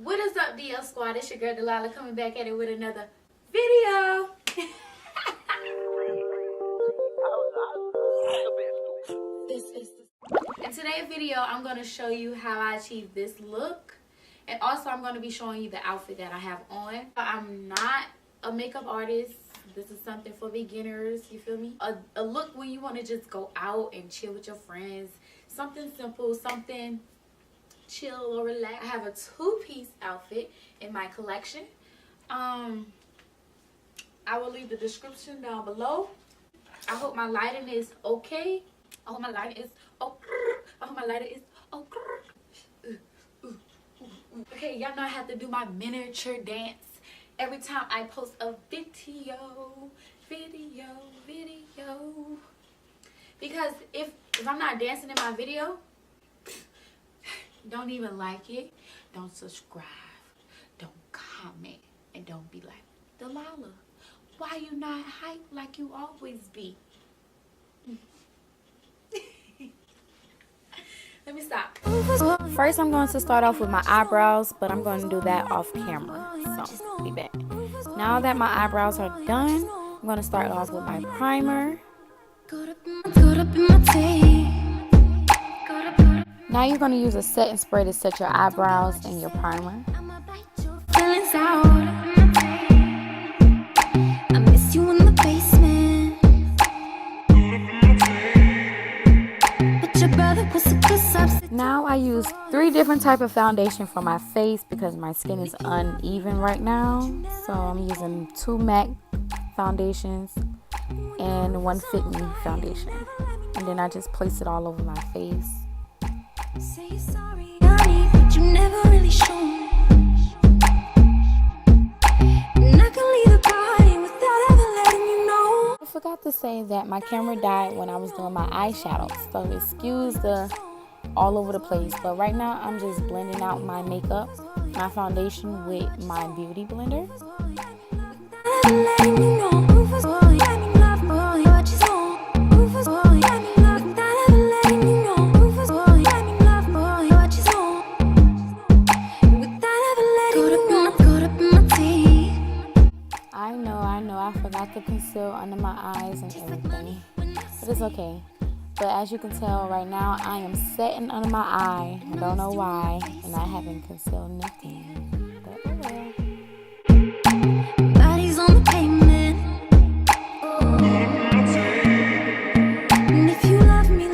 What is up, DL Squad? It's your girl Delilah coming back at it with another video. In today's video, I'm going to show you how I achieved this look. And also, I'm going to be showing you the outfit that I have on. I'm not a makeup artist. This is something for beginners, you feel me? A look when you want to just go out and chill with your friends. Something simple, something chill or relax. I have a two-piece outfit in my collection. I will leave the description down below. I hope my lighting is okay. I hope my lighting is okay. Y'all know I have to do my miniature dance every time I post a video. Because if I'm not dancing in my video, don't even like it, don't subscribe, don't comment, and don't be like, Delilah, why you not hype like you always be? Let me stop. First, I'm going to start off with my eyebrows, but I'm going to do that off camera, so be back. Now that my eyebrows are done, I'm going to start off with my primer. Now you're going to use a setting spray to set your eyebrows and your primer. Now I use 3 different types of foundation for my face because my skin is uneven right now. So I'm using 2 MAC foundations and 1 Fit Me foundation. And then I just place it all over my face. Say sorry, honey, but you never really show me. And I can leave the party without ever letting you know. I forgot to say that my camera died when I was doing my eyeshadow, so excuse the all over the place. But right now I'm just blending out my makeup, my foundation with my beauty blender. I forgot to conceal under my eyes and everything, but it's okay. But as you can tell right now, I am setting under my eye. I don't know why, and I haven't concealed nothing. But oh well. Bodies on the pavement. And if you love me,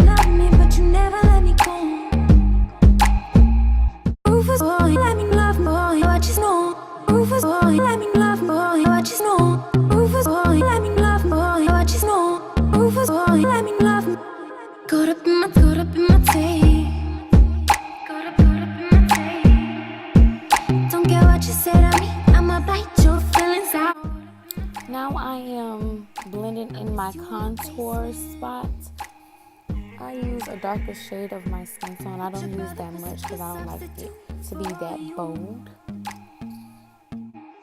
but you never let me go. Rufus, boy, let me love, boy, I just know. Rufus, boy, let me love, boy, I just know. Rufus, boy, let me love, boy, I just know. Rufus, boy, let me love. Caught up in my tape. Don't care what you said to me, I'ma bite your feelings out. Now I am blending in my contour spot. I use a darker shade of my skin tone. I don't use that much because I don't like it to be that bold.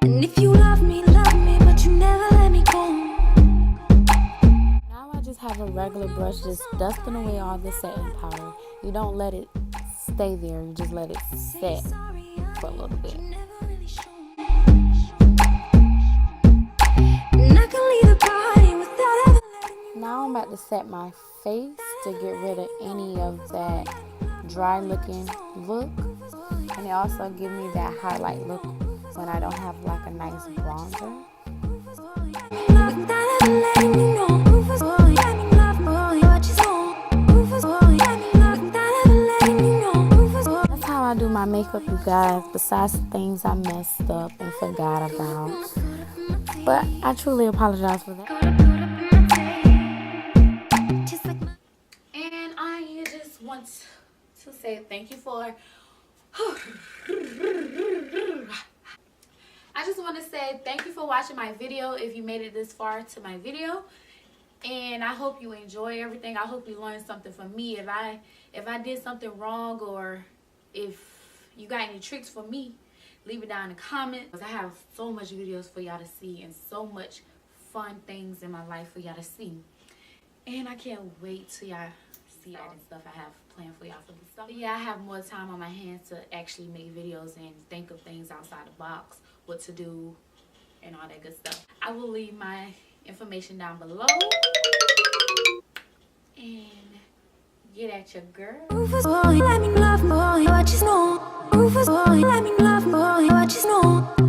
And if you love me, but you never let me go. Now I just have a regular brush just dusting away all the setting powder. You don't let it stay there, you just let it set for a little bit. Now I'm about to set my face to get rid of any of that dry looking look. And it also gives me that highlight look when I don't have like a nice bronzer. That's how I do my makeup, you guys, besides the things I messed up and forgot about. But I truly apologize for that. And I just want to say thank you for I just want to say thank you for watching my video if you made it this far to my video. And I hope you enjoy everything. I hope you learned something from me. If I did something wrong or if you got any tricks for me, leave it down in the comments. I have so much videos for y'all to see and so much fun things in my life for y'all to see. And I can't wait till y'all see all the stuff I have planned for y'all for the summer. But yeah, I have more time on my hands to actually make videos and think of things outside the box, what to do, and all that good stuff. I will leave my information down below. And get at your girl. Rufus boy, let me love boy, what you know. Rufus boy, let me love boy, what you know.